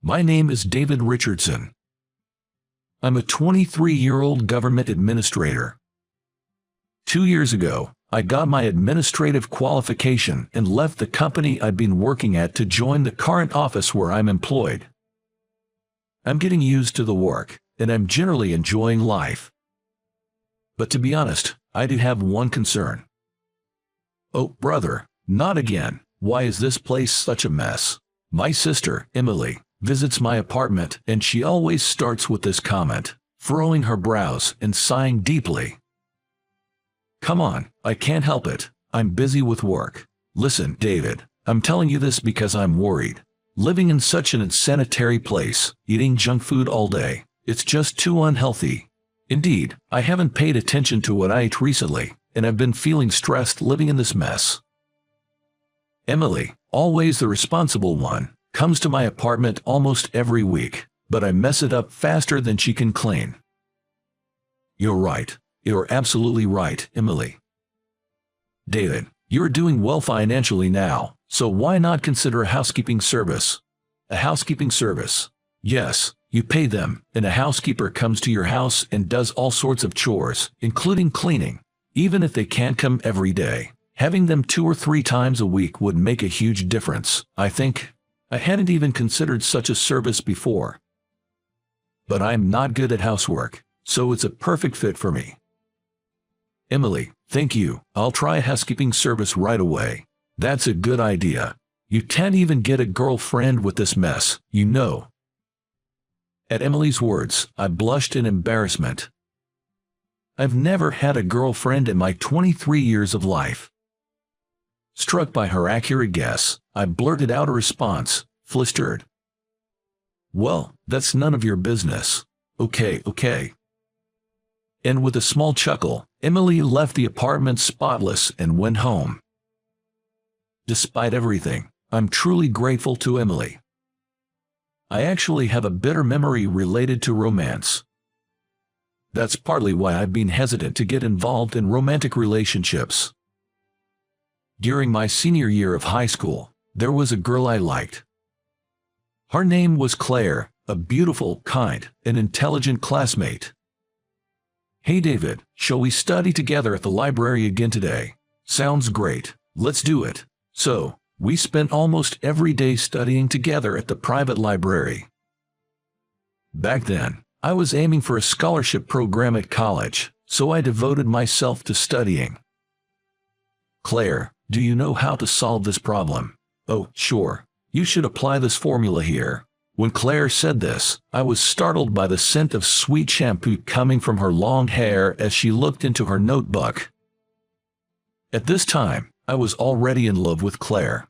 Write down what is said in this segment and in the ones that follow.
My name is David Richardson. I'm a 23-year-old government administrator. 2 years ago, I got my administrative qualification and left the company I'd been working at to join the current office where I'm employed. I'm getting used to the work, and I'm generally enjoying life. But to be honest, I do have one concern. Oh, brother, not again. Why is this place such a mess? My sister, Emily, visits my apartment and she always starts with this comment, furrowing her brows and sighing deeply. Come on, I can't help it. I'm busy with work. Listen, David, I'm telling you this because I'm worried. Living in such an unsanitary place, eating junk food all day, it's just too unhealthy. Indeed, I haven't paid attention to what I ate recently, and I've been feeling stressed living in this mess. Emily, always the responsible one, comes to my apartment almost every week, but I mess it up faster than she can clean. You're right. You're absolutely right, Emily. David, you're doing well financially now, so why not consider a housekeeping service? A housekeeping service. Yes, you pay them, and a housekeeper comes to your house and does all sorts of chores, including cleaning. Even if they can't come every day, having them 2 or 3 times a week would make a huge difference, I think. I hadn't even considered such a service before. But I'm not good at housework, so it's a perfect fit for me. Emily, thank you. I'll try a housekeeping service right away. That's a good idea. You can't even get a girlfriend with this mess, you know. At Emily's words, I blushed in embarrassment. I've never had a girlfriend in my 23 years of life. Struck by her accurate guess, I blurted out a response, flustered. Well, that's none of your business. Okay. And with a small chuckle, Emily left the apartment spotless and went home. Despite everything, I'm truly grateful to Emily. I actually have a bitter memory related to romance. That's partly why I've been hesitant to get involved in romantic relationships. During my senior year of high school, there was a girl I liked. Her name was Claire, a beautiful, kind, and intelligent classmate. Hey David, shall we study together at the library again today? Sounds great, let's do it. So, we spent almost every day studying together at the private library. Back then, I was aiming for a scholarship program at college, so I devoted myself to studying. Claire, do you know how to solve this problem? Oh, sure. You should apply this formula here. When Claire said this, I was startled by the scent of sweet shampoo coming from her long hair as she looked into her notebook. At this time, I was already in love with Claire.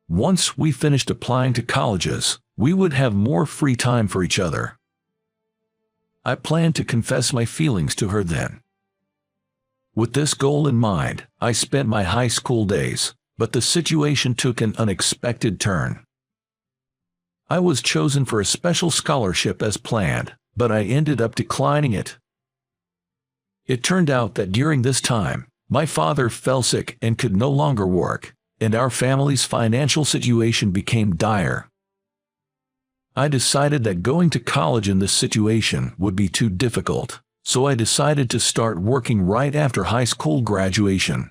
Once we finished applying to colleges, we would have more free time for each other. I planned to confess my feelings to her then. With this goal in mind, I spent my high school days, but the situation took an unexpected turn. I was chosen for a special scholarship as planned, but I ended up declining it. It turned out that during this time, my father fell sick and could no longer work, and our family's financial situation became dire. I decided that going to college in this situation would be too difficult, so I decided to start working right after high school graduation.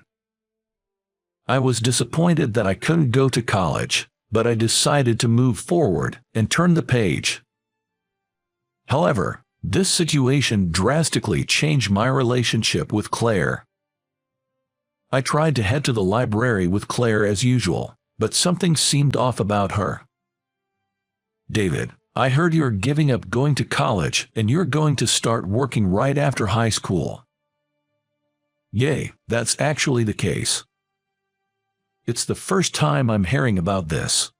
I was disappointed that I couldn't go to college, but I decided to move forward and turn the page. However, this situation drastically changed my relationship with Claire. I tried to head to the library with Claire as usual, but something seemed off about her. David, I heard you're giving up going to college and you're going to start working right after high school. Yay, that's actually the case. It's the first time I'm hearing about this.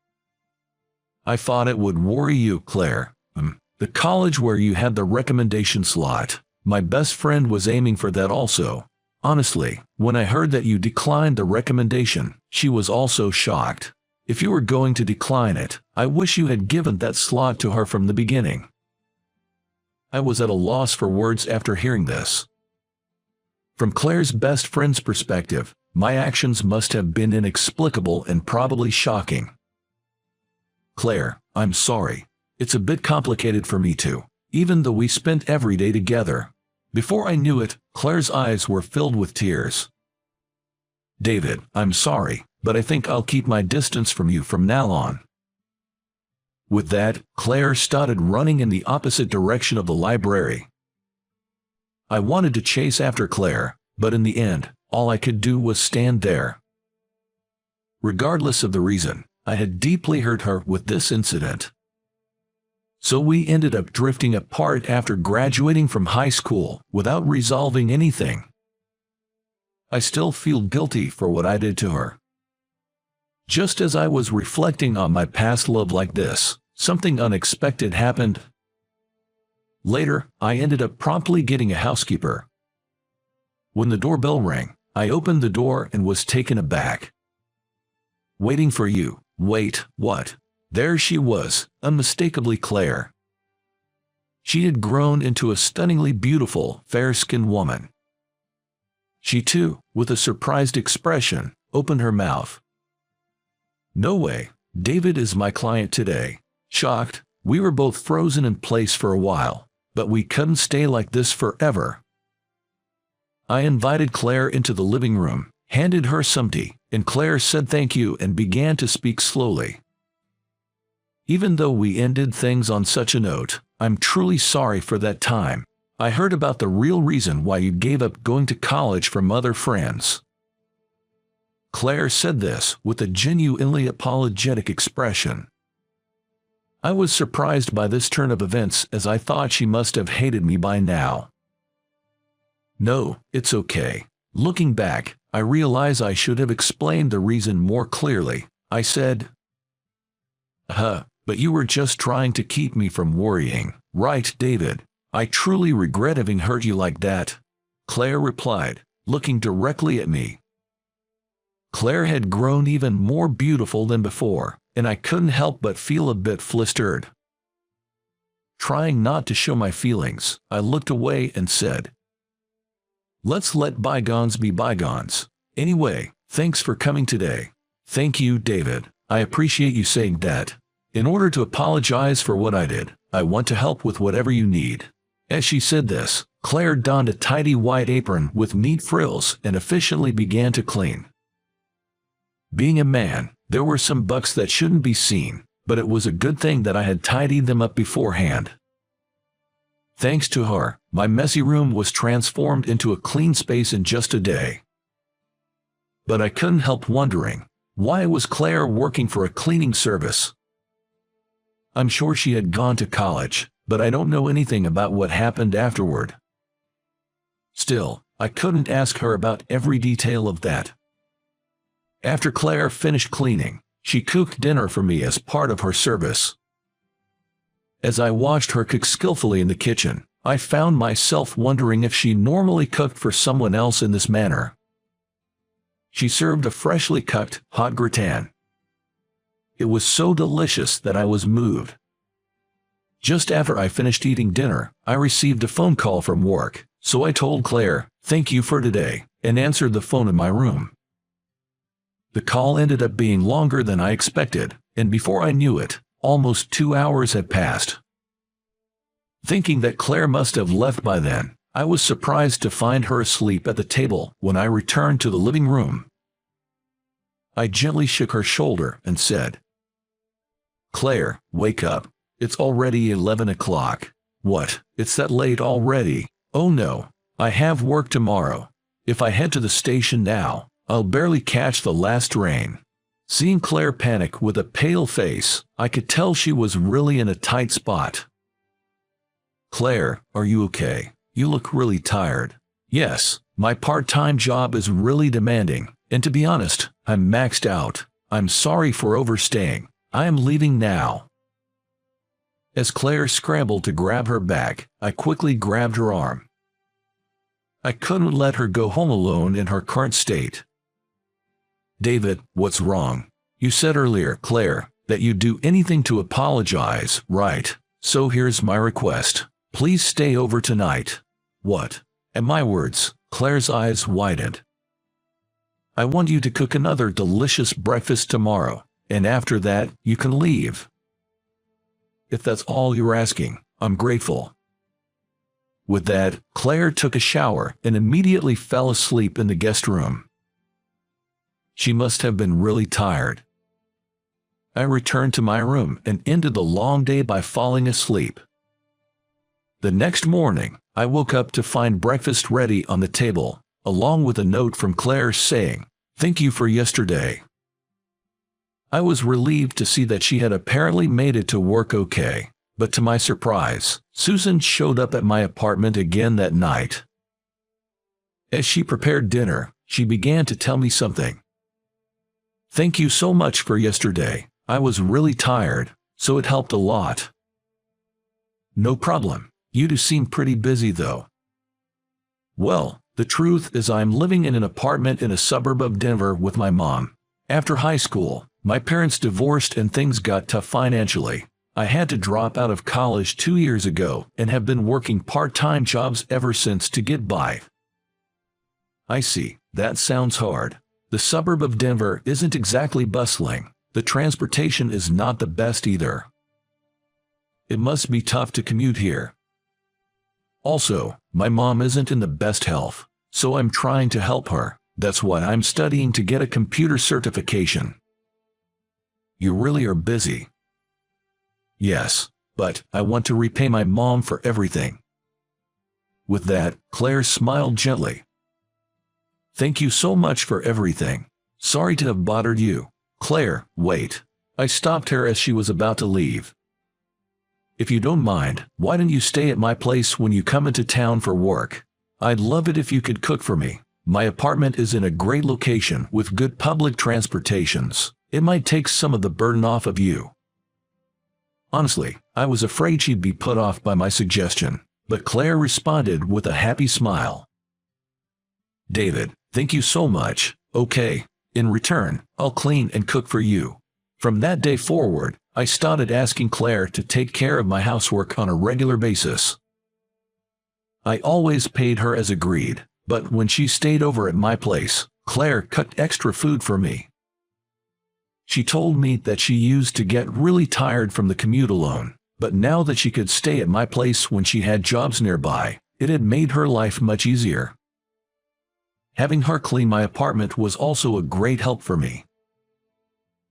I thought it would worry you, Claire. The college where you had the recommendation slot, my best friend was aiming for that also. Honestly, when I heard that you declined the recommendation, she was also shocked. If you were going to decline it, I wish you had given that slot to her from the beginning. I was at a loss for words after hearing this. From Claire's best friend's perspective, my actions must have been inexplicable and probably shocking. Claire, I'm sorry. It's a bit complicated for me too, even though we spent every day together. Before I knew it, Claire's eyes were filled with tears. David, I'm sorry, but I think I'll keep my distance from you from now on. With that, Claire started running in the opposite direction of the library. I wanted to chase after Claire, but in the end, all I could do was stand there. Regardless of the reason, I had deeply hurt her with this incident. So we ended up drifting apart after graduating from high school without resolving anything. I still feel guilty for what I did to her. Just as I was reflecting on my past love like this, something unexpected happened. Later, I ended up promptly getting a housekeeper. When the doorbell rang, I opened the door and was taken aback. Waiting for you. Wait, what? There she was, unmistakably Claire. She had grown into a stunningly beautiful, fair-skinned woman. She too, with a surprised expression, opened her mouth. No way, David is my client today. Shocked, we were both frozen in place for a while, but we couldn't stay like this forever. I invited Claire into the living room, handed her some tea, and Claire said thank you and began to speak slowly. Even though we ended things on such a note, I'm truly sorry for that time. I heard about the real reason why you gave up going to college from other friends. Claire said this with a genuinely apologetic expression. I was surprised by this turn of events as I thought she must have hated me by now. No, it's okay. Looking back, I realize I should have explained the reason more clearly. I said, but you were just trying to keep me from worrying, right, David? I truly regret having hurt you like that, Claire replied, looking directly at me. Claire had grown even more beautiful than before, and I couldn't help but feel a bit flustered. Trying not to show my feelings, I looked away and said, let's let bygones be bygones. Anyway, thanks for coming today. Thank you, David. I appreciate you saying that. In order to apologize for what I did, I want to help with whatever you need. As she said this, Claire donned a tidy white apron with neat frills and efficiently began to clean. Being a man, there were some bugs that shouldn't be seen, but it was a good thing that I had tidied them up beforehand. Thanks to her, my messy room was transformed into a clean space in just a day. But I couldn't help wondering, why was Claire working for a cleaning service? I'm sure she had gone to college, but I don't know anything about what happened afterward. Still, I couldn't ask her about every detail of that. After Claire finished cleaning, she cooked dinner for me as part of her service. As I watched her cook skillfully in the kitchen, I found myself wondering if she normally cooked for someone else in this manner. She served a freshly cooked, hot gratin. It was so delicious that I was moved. Just after I finished eating dinner, I received a phone call from work, so I told Claire, thank you for today, and answered the phone in my room. The call ended up being longer than I expected, and before I knew it, almost 2 hours had passed. Thinking that Claire must have left by then, I was surprised to find her asleep at the table when I returned to the living room. I gently shook her shoulder and said, Claire, wake up. It's already 11 o'clock. What, it's that late already? Oh no, I have work tomorrow. If I head to the station now, I'll barely catch the last train. Seeing Claire panic with a pale face, I could tell she was really in a tight spot. Claire, are you okay? You look really tired. Yes, my part-time job is really demanding, and to be honest, I'm maxed out. I'm sorry for overstaying. I am leaving now. As Claire scrambled to grab her bag, I quickly grabbed her arm. I couldn't let her go home alone in her current state. David, what's wrong? You said earlier, Claire, that you'd do anything to apologize, right? So here's my request. Please stay over tonight. What? At my words, Claire's eyes widened. I want you to cook another delicious breakfast tomorrow, and after that, you can leave. if that's all you're asking, I'm grateful." With that, Claire took a shower and immediately fell asleep in the guest room. She must have been really tired. I returned to my room and ended the long day by falling asleep. The next morning, I woke up to find breakfast ready on the table, along with a note from Claire saying, "Thank you for yesterday." I was relieved to see that she had apparently made it to work okay, but to my surprise, Susan showed up at my apartment again that night. As she prepared dinner, she began to tell me something. "Thank you so much for yesterday. I was really tired, so it helped a lot." "No problem. You do seem pretty busy though." "Well, the truth is I'm living in an apartment in a suburb of Denver with my mom. After high school, my parents divorced and things got tough financially. I had to drop out of college 2 years ago and have been working part-time jobs ever since to get by." "I see. That sounds hard. The suburb of Denver isn't exactly bustling. The transportation is not the best either. It must be tough to commute here. Also, my mom isn't in the best health, so I'm trying to help her. That's why I'm studying to get a computer certification." "You really are busy." "Yes, but I want to repay my mom for everything." With that, Claire smiled gently. "Thank you so much for everything. Sorry to have bothered you." "Claire, wait." I stopped her as she was about to leave. "If you don't mind, why don't you stay at my place when you come into town for work? I'd love it if you could cook for me. My apartment is in a great location with good public transportations. It might take some of the burden off of you." Honestly, I was afraid she'd be put off by my suggestion, but Claire responded with a happy smile. "David, thank you so much. Okay. In return, I'll clean and cook for you." From that day forward, I started asking Claire to take care of my housework on a regular basis. I always paid her as agreed, but when she stayed over at my place, Claire cooked extra food for me. She told me that she used to get really tired from the commute alone, but now that she could stay at my place when she had jobs nearby, it had made her life much easier. Having her clean my apartment was also a great help for me.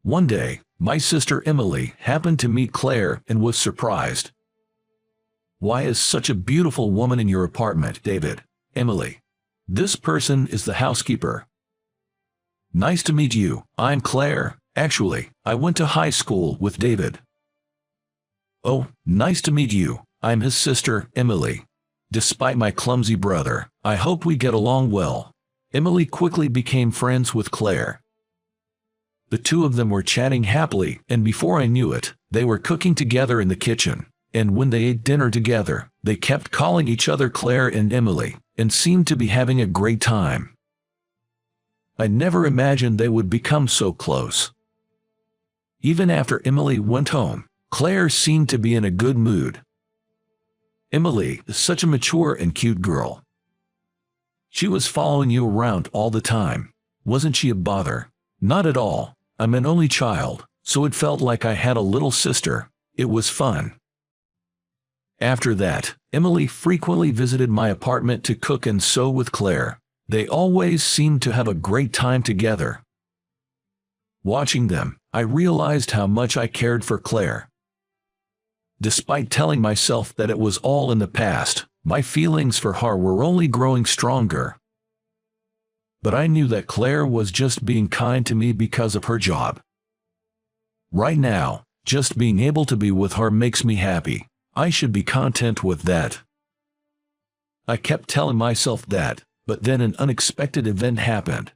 One day, my sister Emily happened to meet Claire and was surprised. "Why is such a beautiful woman in your apartment, David?" "Emily. This person is the housekeeper." "Nice to meet you. I'm Claire. Actually, I went to high school with David." "Oh, nice to meet you. I'm his sister, Emily. Despite my clumsy brother, I hope we get along well." Emily quickly became friends with Claire. The two of them were chatting happily, and before I knew it, they were cooking together in the kitchen, and when they ate dinner together, they kept calling each other Claire and Emily, and seemed to be having a great time. I never imagined they would become so close. Even after Emily went home, Claire seemed to be in a good mood. Emily is such a mature and cute girl. She was following you around all the time. Wasn't she a bother? Not at all. I'm an only child, so it felt like I had a little sister. It was fun. After that, Emily frequently visited my apartment to cook and sew with Claire. They always seemed to have a great time together. Watching them, I realized how much I cared for Claire. Despite telling myself that it was all in the past, my feelings for her were only growing stronger. But I knew that Claire was just being kind to me because of her job. Right now, just being able to be with her makes me happy. I should be content with that. I kept telling myself that, but then an unexpected event happened.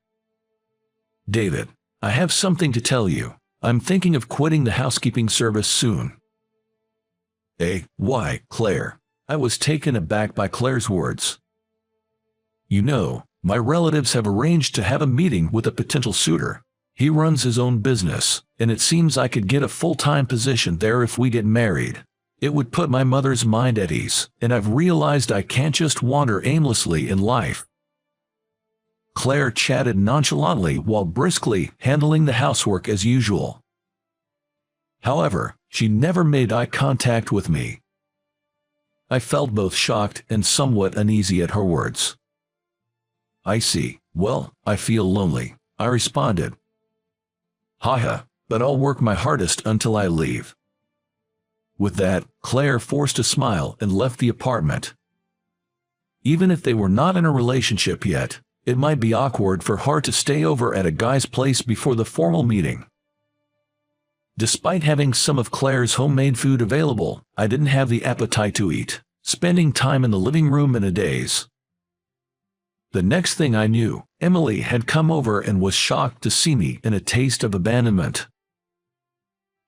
"David, I have something to tell you. I'm thinking of quitting the housekeeping service soon." Why, Claire?" I was taken aback by Claire's words. "You know, my relatives have arranged to have a meeting with a potential suitor. He runs his own business, and it seems I could get a full-time position there if we get married. It would put my mother's mind at ease, and I've realized I can't just wander aimlessly in life." Claire chatted nonchalantly while briskly handling the housework as usual. However, She never made eye contact with me. I felt both shocked and somewhat uneasy at her words. I see. Well, I feel lonely, I responded. Haha, but I'll work my hardest until I leave. With that, Claire forced a smile and left the apartment. Even if they were not in a relationship yet, it might be awkward for her to stay over at a guy's place before the formal meeting. Despite having some of Claire's homemade food available, I didn't have the appetite to eat, spending time in the living room in a daze. The next thing I knew, Emily had come over and was shocked to see me in a taste of abandonment.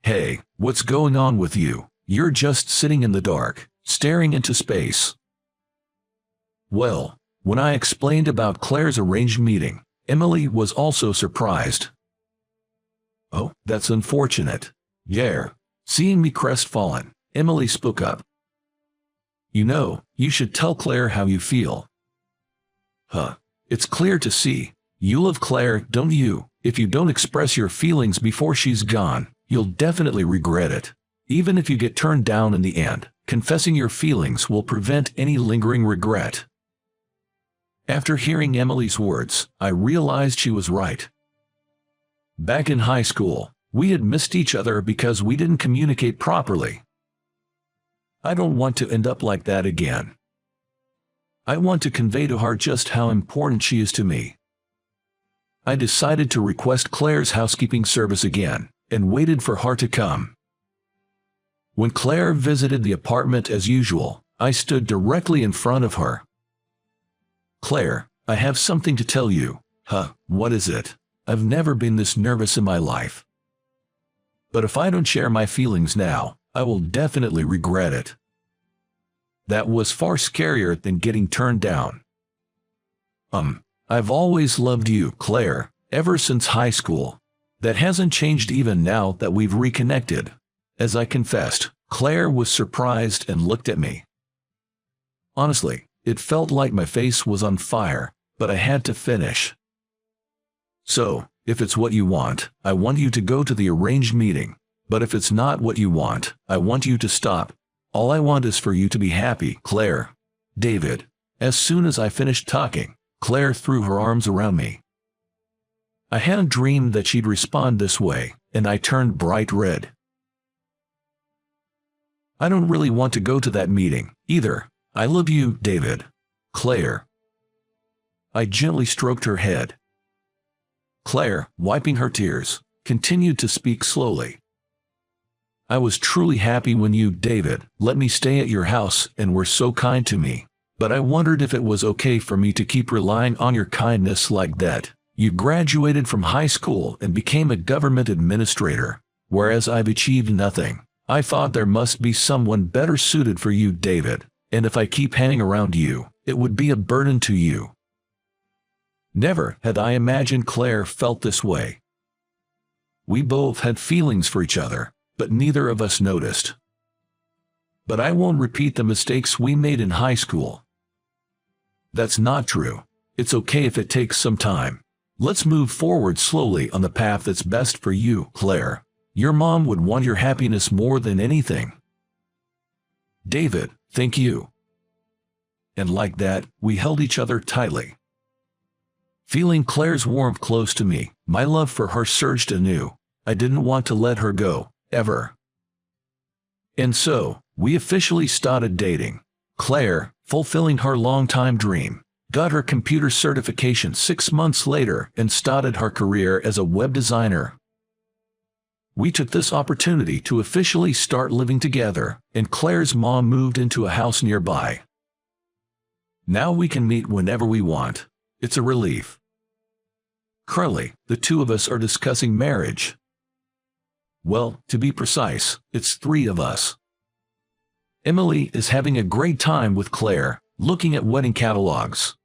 Hey, what's going on with you? You're just sitting in the dark, staring into space. Well, when I explained about Claire's arranged meeting, Emily was also surprised. Oh, that's unfortunate. Yeah. Seeing me crestfallen, Emily spoke up. You know, you should tell Claire how you feel. Huh. It's clear to see. You love Claire, don't you? If you don't express your feelings before she's gone, you'll definitely regret it. Even if you get turned down in the end, confessing your feelings will prevent any lingering regret. After hearing Emily's words, I realized she was right. Back in high school, we had missed each other because we didn't communicate properly. I don't want to end up like that again. I want to convey to her just how important she is to me. I decided to request Claire's housekeeping service again, and waited for her to come. When Claire visited the apartment as usual, I stood directly in front of her. Claire, I have something to tell you. Huh, what is it? I've never been this nervous in my life. But if I don't share my feelings now, I will definitely regret it. That was far scarier than getting turned down. I've always loved you, Claire, ever since high school. That hasn't changed even now that we've reconnected. As I confessed, Claire was surprised and looked at me. Honestly, it felt like my face was on fire, but I had to finish. So, if it's what you want, I want you to go to the arranged meeting. But if it's not what you want, I want you to stop. All I want is for you to be happy, Claire. David. As soon as I finished talking, Claire threw her arms around me. I hadn't dreamed that she'd respond this way, and I turned bright red. I don't really want to go to that meeting, either. I love you, David. Claire. I gently stroked her head. Claire, wiping her tears, continued to speak slowly. I was truly happy when you, David, let me stay at your house and were so kind to me. But I wondered if it was okay for me to keep relying on your kindness like that. You graduated from high school and became a government administrator, whereas I've achieved nothing. I thought there must be someone better suited for you, David, and if I keep hanging around you, it would be a burden to you. Never had I imagined Claire felt this way. We both had feelings for each other, but neither of us noticed. But I won't repeat the mistakes we made in high school. That's not true. It's okay if it takes some time. Let's move forward slowly on the path that's best for you, Claire. Your mom would want your happiness more than anything. David, thank you. And like that, we held each other tightly. Feeling Claire's warmth close to me, my love for her surged anew. I didn't want to let her go, ever. And so, we officially started dating. Claire, fulfilling her long-time dream, got her computer certification 6 months later and started her career as a web designer. We took this opportunity to officially start living together, and Claire's mom moved into a house nearby. Now we can meet whenever we want. It's a relief. Currently, the two of us are discussing marriage. Well, to be precise, it's 3 of us. Emily is having a great time with Claire, looking at wedding catalogs.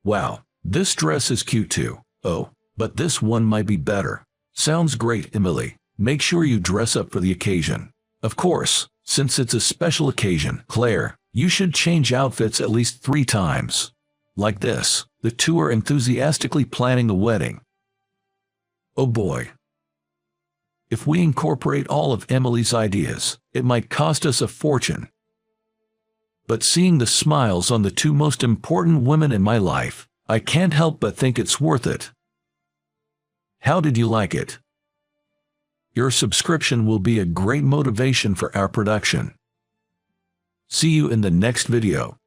Wow, this dress is cute too. Oh, but this one might be better. Sounds great, Emily. Make sure you dress up for the occasion. Of course, since it's a special occasion, Claire, you should change outfits at least 3 times. Like this, the two are enthusiastically planning the wedding. Oh boy. If we incorporate all of Emily's ideas, it might cost us a fortune. But seeing the smiles on the two most important women in my life, I can't help but think it's worth it. How did you like it? Your subscription will be a great motivation for our production. See you in the next video.